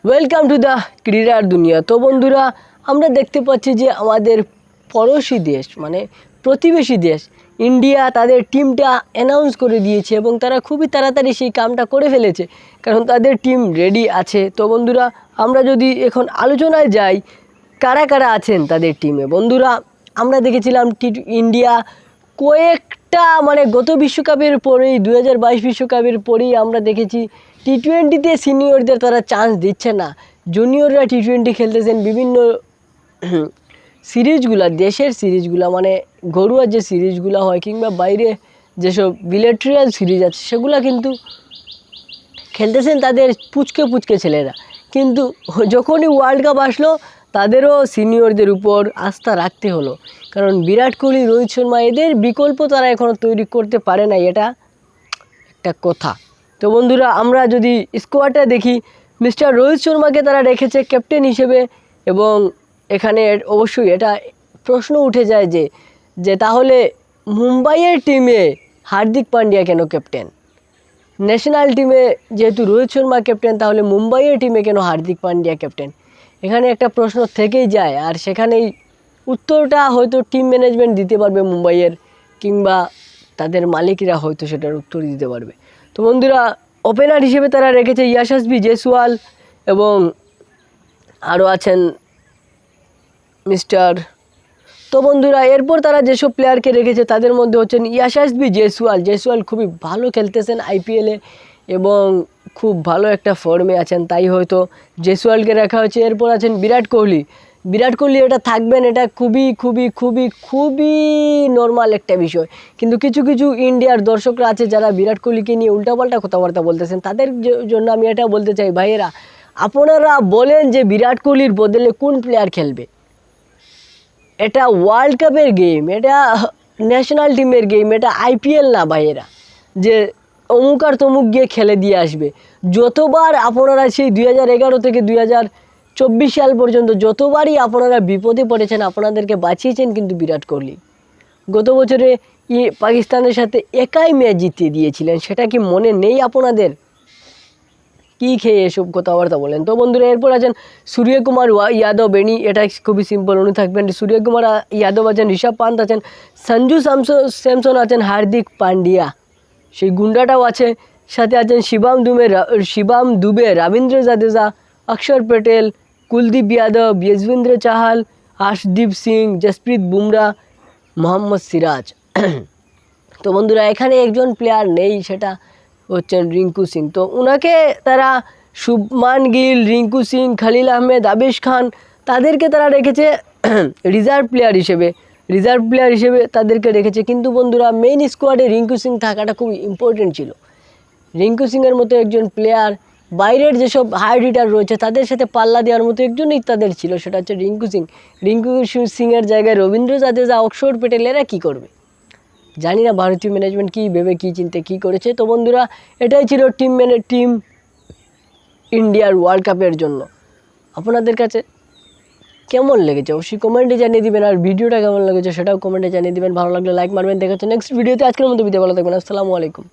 Welcome to the ক্রীড়ার দুনিয়া। তো বন্ধুরা, আমরা দেখতে পাচ্ছি যে আমাদের পড়োশি দেশ মানে প্রতিবেশী দেশ ইন্ডিয়া তাদের টিমটা অ্যানাউন্স করে দিয়েছে এবং তারা খুবই তাড়াতাড়ি সেই কামটা করে ফেলেছে, কারণ তাদের টিম রেডি আছে। তো বন্ধুরা, আমরা যদি এখন আলোচনায় যাই কারা কারা আছেন তাদের টিমে। বন্ধুরা, আমরা দেখেছিলাম ইন্ডিয়া কয়েকটা গত বিশ্বকাপের পরেই 2022 বিশ্বকাপের পরেই আমরা দেখেছি টি-20তে সিনিয়রদের তারা চান্স দিচ্ছে না। জুনিয়ররা টি-20 খেলতেছেন বিভিন্ন সিরিজগুলা, দেশের সিরিজগুলা ঘরোয়া যে সিরিজগুলো হয় কিংবা বাইরে যেসব বিলেট্রিয়াল সিরিজ আছে সেগুলা কিন্তু খেলতেছেন তাদের পুচকে পুচকে ছেলেরা। কিন্তু যখনই ওয়ার্ল্ড কাপ আসলো তাদেরও সিনিয়রদের উপর আস্থা রাখতে হলো, কারণ বিরাট কোহলি, রোহিত শর্মা এদের বিকল্প তারা এখনও তৈরি করতে পারে না, এটা একটা কথা। তো বন্ধুরা, আমরা যদি স্কোয়াডটা দেখি, মিস্টার রোহিত শর্মাকে তারা রেখেছে ক্যাপ্টেন হিসেবে এবং এখানে অবশ্যই এটা প্রশ্ন উঠে যায় যে তাহলে মুম্বাইয়ের টিমে হার্দিক পান্ডিয়া কেন ক্যাপ্টেন? ন্যাশনাল টিমে যেহেতু রোহিত শর্মা ক্যাপ্টেন, তাহলে মুম্বাইয়ের টিমে কেন হার্দিক পান্ডিয়া ক্যাপ্টেন? এখানে একটা প্রশ্ন থেকেই যায়, আর সেখানেই উত্তরটা হয়তো টিম ম্যানেজমেন্ট দিতে পারবে মুম্বাইয়ের, কিংবা তাদের মালিকরা হয়তো সেটার উত্তর দিতে পারবে। তো বন্ধুরা, ওপেনার হিসেবে তারা রেখেছে ইয়াশাসবি জয়সওয়াল এবং আরও আছেন মিস্টার। তো বন্ধুরা, এরপর তারা যেসব প্লেয়ারকে রেখেছে তাদের মধ্যে হচ্ছেন ইয়াশাসবি জয়সওয়াল খুবই ভালো খেলতেছেন আইপিএলে এবং খুব ভালো একটা ফর্মে আছেন, তাই হয়তো জয়সওয়ালকে রাখা হয়েছে। এরপর আছেন বিরাট কোহলি এটা থাকবেন, এটা খুবই খুবই খুবই খুবই নর্মাল একটা বিষয়। কিন্তু কিছু কিছু ইন্ডিয়ার দর্শকরা আছে যারা বিরাট কোহলিকে নিয়ে উল্টাপাল্টা কথাবার্তা বলতেছেন, তাদের জন্য আমি এটা বলতে চাই, ভাইয়েরা আপনারা বলেন যে বিরাট কোহলির বদলে কোন প্লেয়ার খেলবে? এটা ওয়ার্ল্ড কাপের গেম, এটা ন্যাশনাল টিমের গেম, এটা আইপিএল না ভাইয়েরা যে অমুক আর তমুক গিয়ে খেলে দিয়ে আসবে। যতবার আপনারা সেই 2011 থেকে 2024 সাল পর্যন্ত যতবারই আপনারা বিপদে পড়েছেন, আপনাদেরকে বাঁচিয়েছেন কিন্তু বিরাট কোহলি। গত বছরে পাকিস্তানের সাথে একাই ম্যাচ জিতিয়ে দিয়েছিলেন, সেটা কি মনে নেই আপনাদের? কী খেয়ে এসব কথাবার্তা বলেন? তো বন্ধুরা, এরপর আছেন সূর্যকুমার যাদব। এটা খুবই সিম্পল, উনি থাকবেন। সূর্যকুমার যাদব আছেন, ঋষভ পান্ত আছেন, সঞ্জু স্যামসন আছেন, হার্দিক পান্ডিয়া সেই গুন্ডাটাও আছে, সাথে আছেন শিবম দুবে, রবীন্দ্র জাদেজা, অক্ষর প্যাটেল, কুলদীপ যাদব, যশবেন্দ্র চাহাল, আর্শদীপ সিং, জসপ্রীত বুমরা, মোহাম্মদ সিরাজ। তো বন্ধুরা, এখানে একজন প্লেয়ার নেই, সেটা হচ্ছেন রিঙ্কু সিং। তো ওনাকে তারা শুভমান গিল, রিঙ্কু সিং, খলিল আহমেদ, আবেশ খান তাদেরকে তারা রেখেছে রিজার্ভ প্লেয়ার হিসেবে তাদেরকে রেখেছে। কিন্তু বন্ধুরা, মেইন স্কোয়াডে রিঙ্কু সিং থাকাটা খুব ইম্পর্টেন্ট ছিল। রিঙ্কু সিংয়ের মতো একজন প্লেয়ার, বাইরের যেসব হার্ড হিটার রয়েছে তাদের সাথে পাল্লা দেওয়ার মতো একজনই তাদের ছিল, সেটা হচ্ছে রিঙ্কু সিংয়ের জায়গায় রবীন্দ্র জাদেজা, অক্ষর প্যাটেল এরা কী করবে জানি না, ভারতীয় ম্যানেজমেন্ট কী ভেবে কী চিন্তা কী করেছে। তো বন্ধুরা, এটাই ছিল টিম ইন্ডিয়ার ওয়ার্ল্ড কাপের জন্য। আপনাদের কাছে কেমন লেগেছে অবশ্যই কমেন্টে জানিয়ে দিবেন, আর ভিডিওটা কেমন লেগেছে সেটাও কমেন্টে জানিয়ে দিবেন। ভালো লাগলে লাইক মারবেন। দেখা হচ্ছে নেক্সট ভিডিওতে। আজকের মতো বিদায়, ভালো থাকবেন। আসসালামু আলাইকুম।